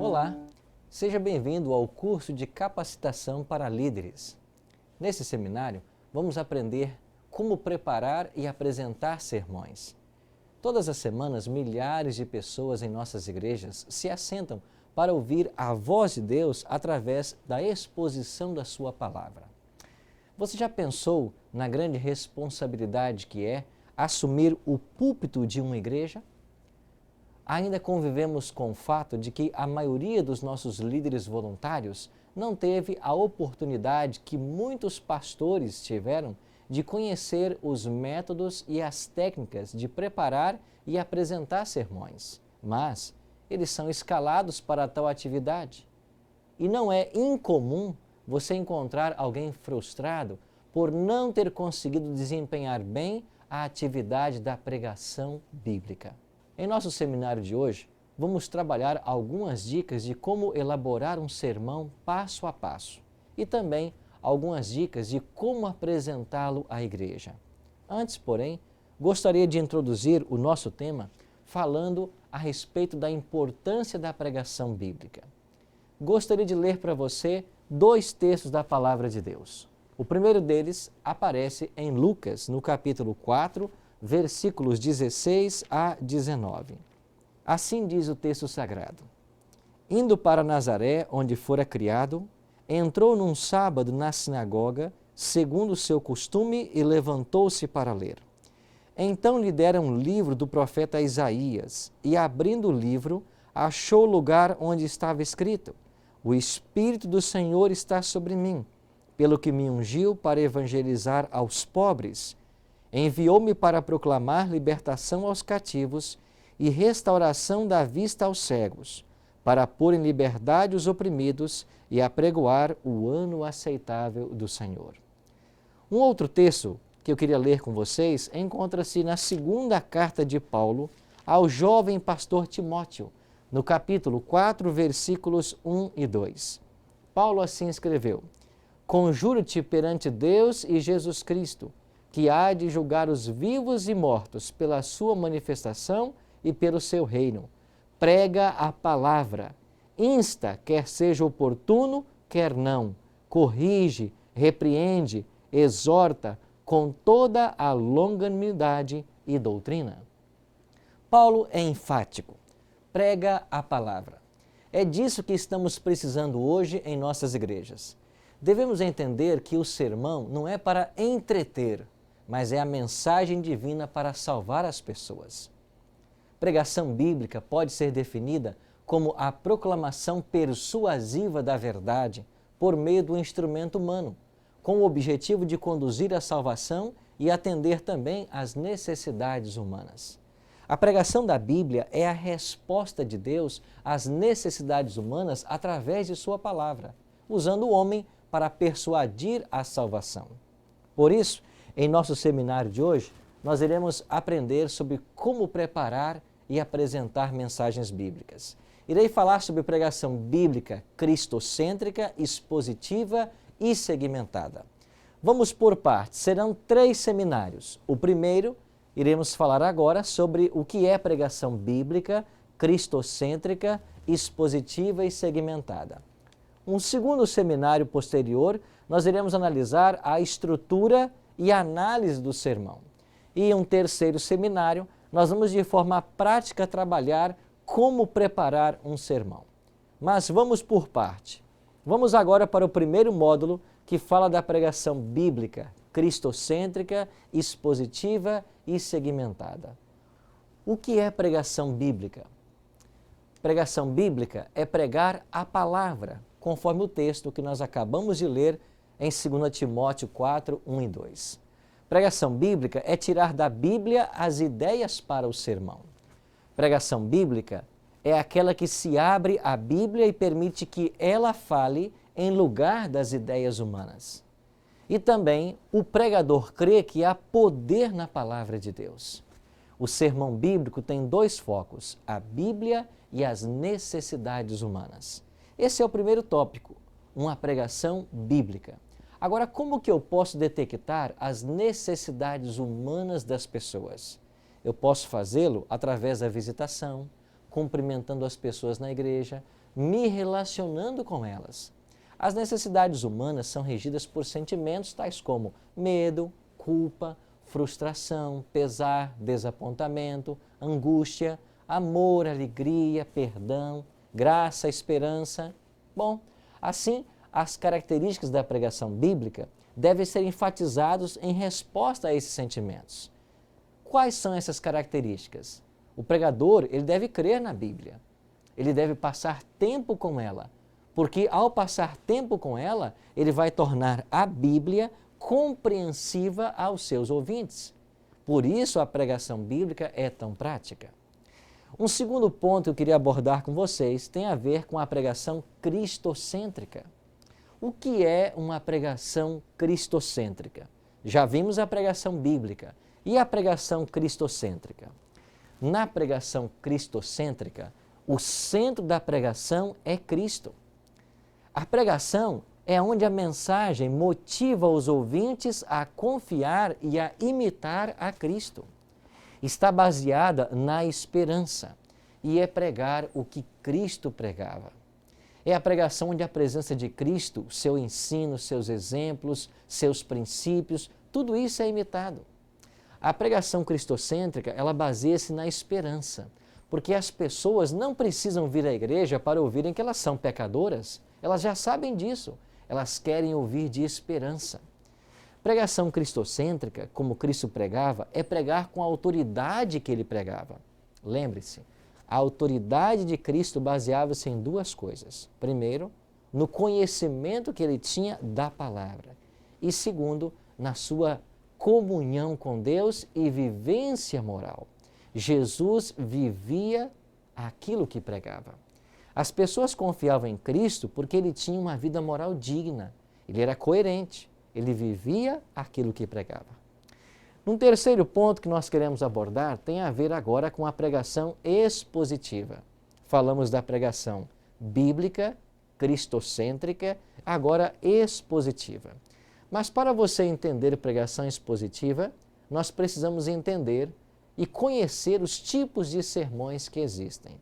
Olá, seja bem-vindo ao curso de capacitação para líderes. Nesse seminário, vamos aprender como preparar e apresentar sermões. Todas as semanas, milhares de pessoas em nossas igrejas se assentam para ouvir a voz de Deus através da exposição da sua palavra. Você já pensou na grande responsabilidade que é assumir o púlpito de uma igreja? Ainda convivemos com o fato de que a maioria dos nossos líderes voluntários não teve a oportunidade que muitos pastores tiveram de conhecer os métodos e as técnicas de preparar e apresentar sermões. Mas eles são escalados para tal atividade. E não é incomum você encontrar alguém frustrado por não ter conseguido desempenhar bem a atividade da pregação bíblica. Em nosso seminário de hoje, vamos trabalhar algumas dicas de como elaborar um sermão passo a passo e também algumas dicas de como apresentá-lo à igreja. Antes, porém, gostaria de introduzir o nosso tema falando a respeito da importância da pregação bíblica. Gostaria de ler para você dois textos da Palavra de Deus. O primeiro deles aparece em Lucas, no capítulo 4, versículos 16 a 19. Assim diz o texto sagrado: Indo para Nazaré, onde fora criado, entrou num sábado na sinagoga, segundo o seu costume, e levantou-se para ler. Então lhe deram um livro do profeta Isaías, e abrindo o livro, achou o lugar onde estava escrito: O Espírito do Senhor está sobre mim, pelo que me ungiu para evangelizar aos pobres. Enviou-me para proclamar libertação aos cativos e restauração da vista aos cegos, para pôr em liberdade os oprimidos e apregoar o ano aceitável do Senhor. Um outro texto que eu queria ler com vocês encontra-se na segunda carta de Paulo ao jovem pastor Timóteo, no capítulo 4, versículos 1 e 2. Paulo assim escreveu: Conjuro-te perante Deus e Jesus Cristo, que há de julgar os vivos e mortos pela sua manifestação e pelo seu reino. Prega a palavra, insta, quer seja oportuno, quer não, corrige, repreende, exorta com toda a longanimidade e doutrina. Paulo é enfático, prega a palavra. É disso que estamos precisando hoje em nossas igrejas. Devemos entender que o sermão não é para entreter, mas é a mensagem divina para salvar as pessoas. Pregação bíblica pode ser definida como a proclamação persuasiva da verdade por meio do instrumento humano, com o objetivo de conduzir à salvação e atender também às necessidades humanas. A pregação da Bíblia é a resposta de Deus às necessidades humanas através de sua palavra, usando o homem para persuadir a salvação. Por isso, em nosso seminário de hoje, nós iremos aprender sobre como preparar e apresentar mensagens bíblicas. Irei falar sobre pregação bíblica cristocêntrica, expositiva e segmentada. Vamos por partes, serão 3 seminários. O primeiro, iremos falar agora sobre o que é pregação bíblica cristocêntrica, expositiva e segmentada. Um segundo seminário posterior, nós iremos analisar a estrutura e análise do sermão. E um terceiro seminário, nós vamos de forma prática trabalhar como preparar um sermão. Mas vamos por parte. Vamos agora para o primeiro módulo, que fala da pregação bíblica, cristocêntrica, expositiva e segmentada. O que é pregação bíblica? Pregação bíblica é pregar a palavra, conforme o texto que nós acabamos de ler em 2 Timóteo 4, 1 e 2. Pregação bíblica é tirar da Bíblia as ideias para o sermão. Pregação bíblica é aquela que se abre à Bíblia e permite que ela fale em lugar das ideias humanas. E também o pregador crê que há poder na palavra de Deus. O sermão bíblico tem 2 focos, a Bíblia e as necessidades humanas. Esse é o primeiro tópico, uma pregação bíblica. Agora, como que eu posso detectar as necessidades humanas das pessoas? Eu posso fazê-lo através da visitação, cumprimentando as pessoas na igreja, me relacionando com elas. As necessidades humanas são regidas por sentimentos tais como medo, culpa, frustração, pesar, desapontamento, angústia, amor, alegria, perdão, graça, esperança. Bom, assim, as características da pregação bíblica devem ser enfatizadas em resposta a esses sentimentos. Quais são essas características? O pregador, ele deve crer na Bíblia. Ele deve passar tempo com ela, porque ao passar tempo com ela, ele vai tornar a Bíblia compreensiva aos seus ouvintes. Por isso a pregação bíblica é tão prática. Um segundo ponto que eu queria abordar com vocês tem a ver com a pregação cristocêntrica. O que é uma pregação cristocêntrica? Já vimos a pregação bíblica. E a pregação cristocêntrica? Na pregação cristocêntrica, o centro da pregação é Cristo. A pregação é onde a mensagem motiva os ouvintes a confiar e a imitar a Cristo. Está baseada na esperança e é pregar o que Cristo pregava. É a pregação onde a presença de Cristo, seu ensino, seus exemplos, seus princípios, tudo isso é imitado. A pregação cristocêntrica, ela baseia-se na esperança, porque as pessoas não precisam vir à igreja para ouvirem que elas são pecadoras, elas já sabem disso, elas querem ouvir de esperança. Pregação cristocêntrica, como Cristo pregava, é pregar com a autoridade que ele pregava. Lembre-se, a autoridade de Cristo baseava-se em duas coisas. Primeiro, no conhecimento que ele tinha da palavra. E segundo, na sua comunhão com Deus e vivência moral. Jesus vivia aquilo que pregava. As pessoas confiavam em Cristo porque ele tinha uma vida moral digna. Ele era coerente. Ele vivia aquilo que pregava. Um terceiro ponto que nós queremos abordar tem a ver agora com a pregação expositiva. Falamos da pregação bíblica, cristocêntrica, agora expositiva. Mas para você entender pregação expositiva, nós precisamos entender e conhecer os tipos de sermões que existem.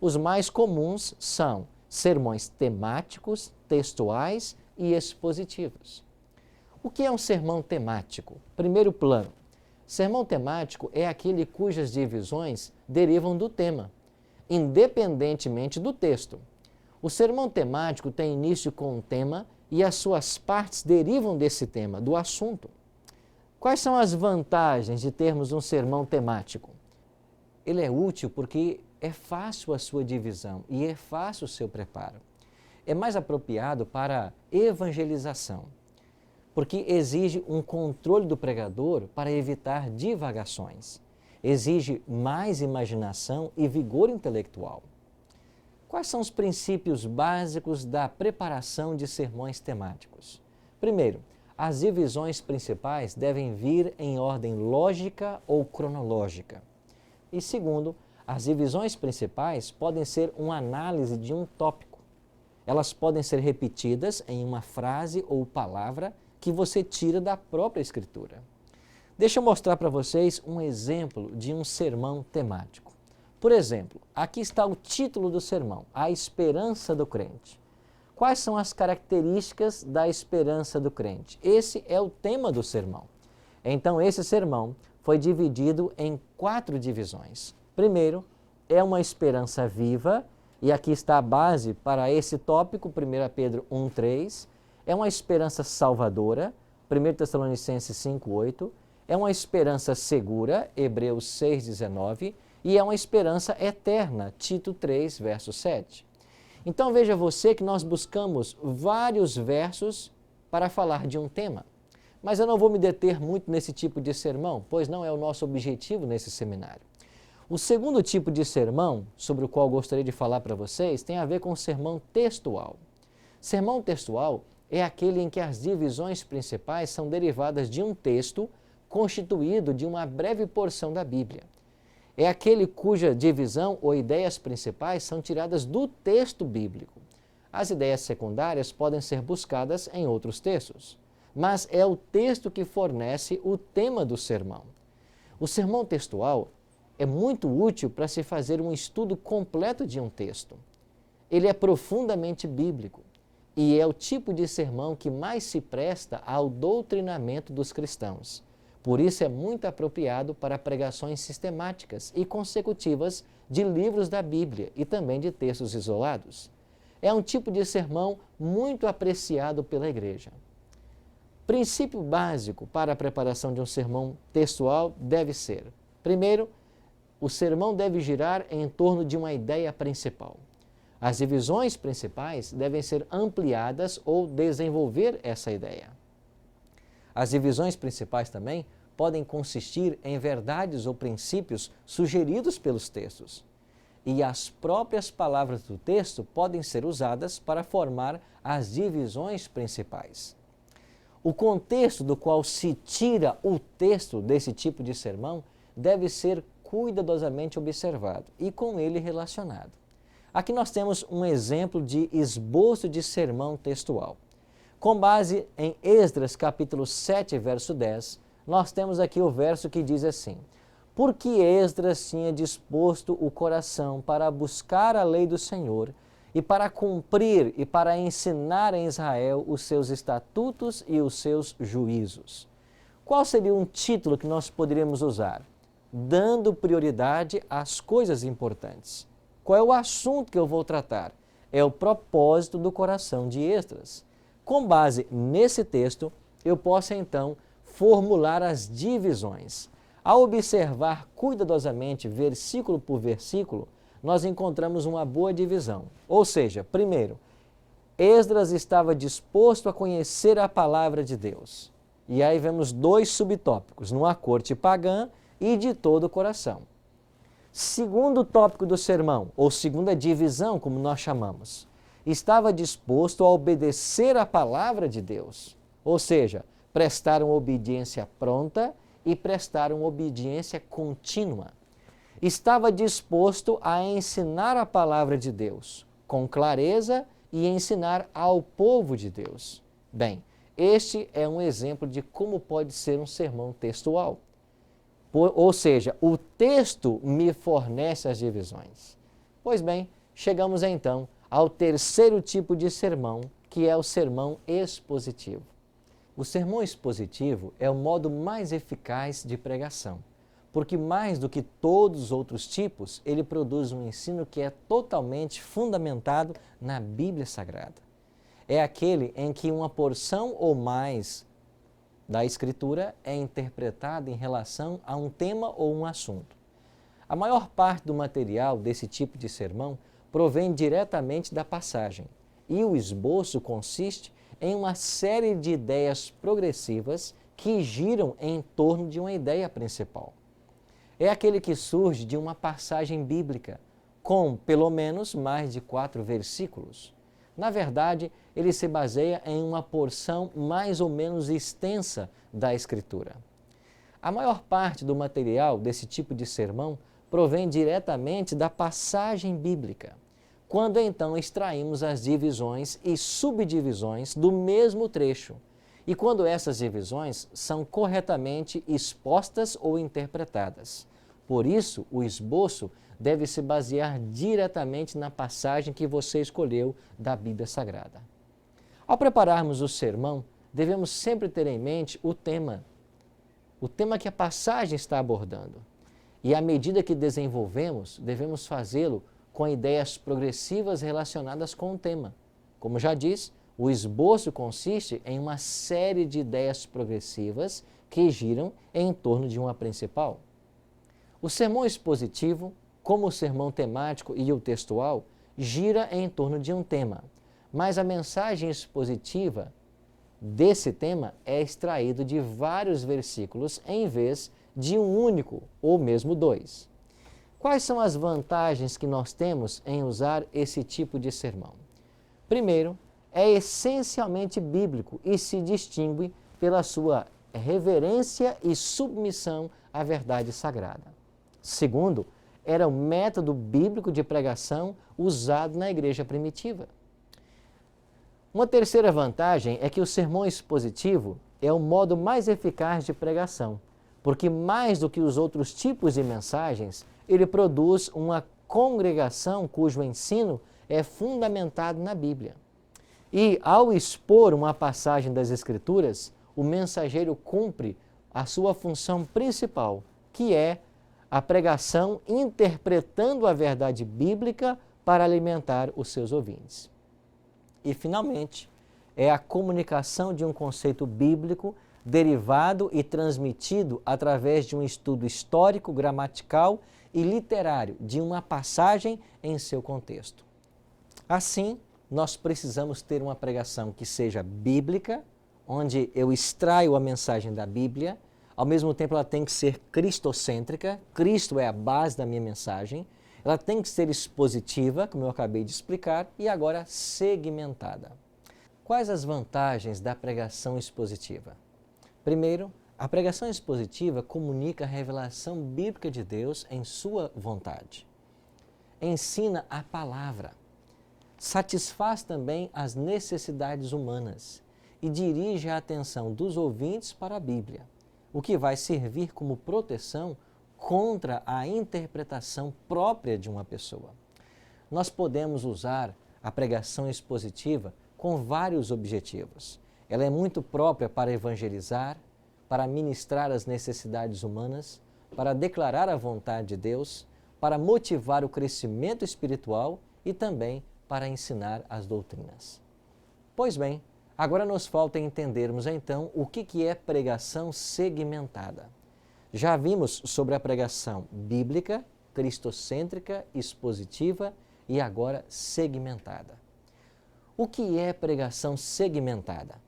Os mais comuns são sermões temáticos, textuais e expositivos. O que é um sermão temático? Primeiro plano. Sermão temático é aquele cujas divisões derivam do tema, independentemente do texto. O sermão temático tem início com um tema e as suas partes derivam desse tema, do assunto. Quais são as vantagens de termos um sermão temático? Ele é útil porque é fácil a sua divisão e é fácil o seu preparo. É mais apropriado para evangelização, porque exige um controle do pregador para evitar divagações. Exige mais imaginação e vigor intelectual. Quais são os princípios básicos da preparação de sermões temáticos? Primeiro, as divisões principais devem vir em ordem lógica ou cronológica. E segundo, as divisões principais podem ser uma análise de um tópico. Elas podem ser repetidas em uma frase ou palavra que você tira da própria Escritura. Deixa eu mostrar para vocês um exemplo de um sermão temático. Por exemplo, aqui está o título do sermão, A Esperança do Crente. Quais são as características da esperança do crente? Esse é o tema do sermão. Então, esse sermão foi dividido em 4 divisões. Primeiro, é uma esperança viva, e aqui está a base para esse tópico, 1 Pedro 1,3. É uma esperança salvadora, 1 Tessalonicenses 5,8. É uma esperança segura, Hebreus 6,19. E é uma esperança eterna, Tito 3, verso 7. Então veja você que nós buscamos vários versos para falar de um tema. Mas eu não vou me deter muito nesse tipo de sermão, pois não é o nosso objetivo nesse seminário. O segundo tipo de sermão, sobre o qual gostaria de falar para vocês, tem a ver com o sermão textual. Sermão textual é aquele em que as divisões principais são derivadas de um texto constituído de uma breve porção da Bíblia. É aquele cuja divisão ou ideias principais são tiradas do texto bíblico. As ideias secundárias podem ser buscadas em outros textos, mas é o texto que fornece o tema do sermão. O sermão textual é muito útil para se fazer um estudo completo de um texto. Ele é profundamente bíblico e é o tipo de sermão que mais se presta ao doutrinamento dos cristãos. Por isso é muito apropriado para pregações sistemáticas e consecutivas de livros da Bíblia e também de textos isolados. É um tipo de sermão muito apreciado pela igreja. Princípio básico para a preparação de um sermão textual deve ser: primeiro, o sermão deve girar em torno de uma ideia principal. As divisões principais devem ser ampliadas ou desenvolver essa ideia. As divisões principais também podem consistir em verdades ou princípios sugeridos pelos textos. E as próprias palavras do texto podem ser usadas para formar as divisões principais. O contexto do qual se tira o texto desse tipo de sermão deve ser cuidadosamente observado e com ele relacionado. Aqui nós temos um exemplo de esboço de sermão textual. Com base em Esdras capítulo 7, verso 10, nós temos aqui o verso que diz assim: porque Esdras tinha disposto o coração para buscar a lei do Senhor e para cumprir e para ensinar em Israel os seus estatutos e os seus juízos. Qual seria um título que nós poderíamos usar? Dando prioridade às coisas importantes. Qual é o assunto que eu vou tratar? É o propósito do coração de Esdras. Com base nesse texto, eu posso então formular as divisões. Ao observar cuidadosamente, versículo por versículo, nós encontramos uma boa divisão. Ou seja, primeiro, Esdras estava disposto a conhecer a palavra de Deus. E aí vemos dois subtópicos, numa corte pagã e de todo o coração. Segundo tópico do sermão, ou segunda divisão, como nós chamamos, estava disposto a obedecer a palavra de Deus. Ou seja, prestaram obediência pronta e prestaram obediência contínua. Estava disposto a ensinar a palavra de Deus com clareza e ensinar ao povo de Deus. Bem, este é um exemplo de como pode ser um sermão textual. Ou seja, o texto me fornece as divisões. Pois bem, chegamos então ao terceiro tipo de sermão, que é o sermão expositivo. O sermão expositivo é o modo mais eficaz de pregação, porque mais do que todos os outros tipos, ele produz um ensino que é totalmente fundamentado na Bíblia Sagrada. É aquele em que uma porção ou mais da Escritura é interpretada em relação a um tema ou um assunto. A maior parte do material desse tipo de sermão provém diretamente da passagem, e o esboço consiste em uma série de ideias progressivas que giram em torno de uma ideia principal. É aquele que surge de uma passagem bíblica, com pelo menos mais de 4 versículos. Na verdade, ele se baseia em uma porção mais ou menos extensa da Escritura. A maior parte do material desse tipo de sermão provém diretamente da passagem bíblica, quando então extraímos as divisões e subdivisões do mesmo trecho, e quando essas divisões são corretamente expostas ou interpretadas. Por isso, o esboço deve se basear diretamente na passagem que você escolheu da Bíblia Sagrada. Ao prepararmos o sermão, devemos sempre ter em mente o tema que a passagem está abordando. E à medida que desenvolvemos, devemos fazê-lo com ideias progressivas relacionadas com o tema. Como já disse, o esboço consiste em uma série de ideias progressivas que giram em torno de uma principal. O sermão expositivo, como o sermão temático e o textual, gira em torno de um tema, mas a mensagem expositiva desse tema é extraída de vários versículos em vez de um único ou mesmo 2. Quais são as vantagens que nós temos em usar esse tipo de sermão? Primeiro, é essencialmente bíblico e se distingue pela sua reverência e submissão à verdade sagrada. Segundo, era o método bíblico de pregação usado na igreja primitiva. Uma terceira vantagem é que o sermão expositivo é o modo mais eficaz de pregação, porque mais do que os outros tipos de mensagens, ele produz uma congregação cujo ensino é fundamentado na Bíblia. E, ao expor uma passagem das Escrituras, o mensageiro cumpre a sua função principal, que é a pregação interpretando a verdade bíblica para alimentar os seus ouvintes. E, finalmente, é a comunicação de um conceito bíblico derivado e transmitido através de um estudo histórico, gramatical e literário de uma passagem em seu contexto. Assim, nós precisamos ter uma pregação que seja bíblica, onde eu extraio a mensagem da Bíblia, ao mesmo tempo ela tem que ser cristocêntrica, Cristo é a base da minha mensagem, ela tem que ser expositiva, como eu acabei de explicar, e agora segmentada. Quais as vantagens da pregação expositiva? Primeiro, a pregação expositiva comunica a revelação bíblica de Deus em sua vontade. Ensina a palavra. Satisfaz também as necessidades humanas e dirige a atenção dos ouvintes para a Bíblia, o que vai servir como proteção contra a interpretação própria de uma pessoa. Nós podemos usar a pregação expositiva com vários objetivos. Ela é muito própria para evangelizar, para ministrar as necessidades humanas, para declarar a vontade de Deus, para motivar o crescimento espiritual e também para ensinar as doutrinas. Pois bem, agora nos falta entendermos então o que é pregação segmentada. Já vimos sobre a pregação bíblica, cristocêntrica, expositiva e agora segmentada. O que é pregação segmentada?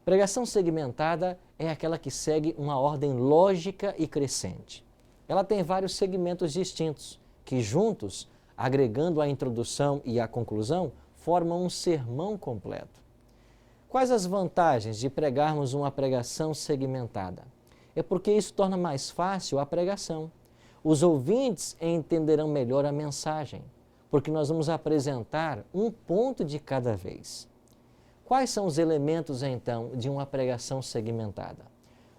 Pregação segmentada é aquela que segue uma ordem lógica e crescente. Ela tem vários segmentos distintos, que juntos, agregando a introdução e a conclusão, formam um sermão completo. Quais as vantagens de pregarmos uma pregação segmentada? É porque isso torna mais fácil a pregação. Os ouvintes entenderão melhor a mensagem, porque nós vamos apresentar um ponto de cada vez. Quais são os elementos, então, de uma pregação segmentada?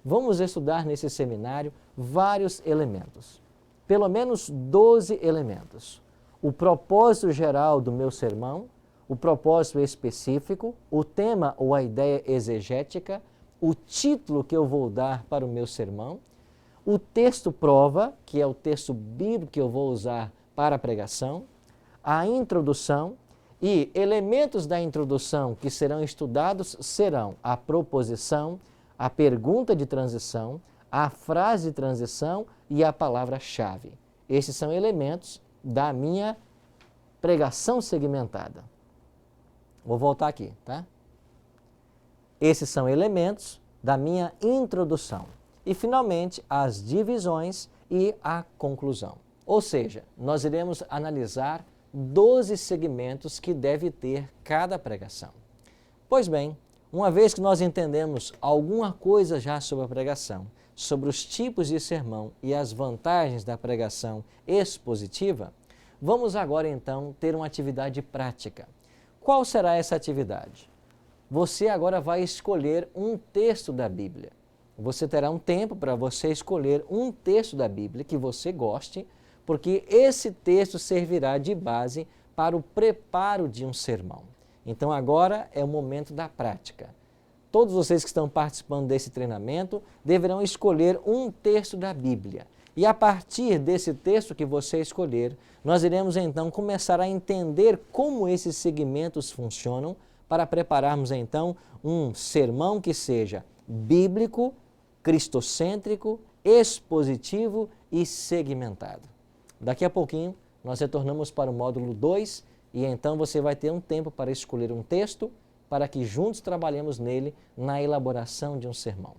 Vamos estudar nesse seminário vários elementos, pelo menos 12 elementos. O propósito geral do meu sermão, o propósito específico, o tema ou a ideia exegética, o título que eu vou dar para o meu sermão, o texto prova, que é o texto bíblico que eu vou usar para a pregação, a introdução e elementos da introdução que serão estudados serão a proposição, a pergunta de transição, a frase de transição e a palavra-chave. Esses são elementos da minha pregação segmentada. Vou voltar aqui, tá? Esses são elementos da minha introdução. E, finalmente, as divisões e a conclusão. Ou seja, nós iremos analisar 12 segmentos que deve ter cada pregação. Pois bem, uma vez que nós entendemos alguma coisa já sobre a pregação, sobre os tipos de sermão e as vantagens da pregação expositiva, vamos agora então ter uma atividade prática. Qual será essa atividade? Você agora vai escolher um texto da Bíblia. Você terá um tempo para você escolher um texto da Bíblia que você goste, porque esse texto servirá de base para o preparo de um sermão. Então agora é o momento da prática. Todos vocês que estão participando desse treinamento deverão escolher um texto da Bíblia. E a partir desse texto que você escolher, nós iremos então começar a entender como esses segmentos funcionam para prepararmos então um sermão que seja bíblico, cristocêntrico, expositivo e segmentado. Daqui a pouquinho nós retornamos para o módulo 2 e então você vai ter um tempo para escolher um texto para que juntos trabalhemos nele na elaboração de um sermão.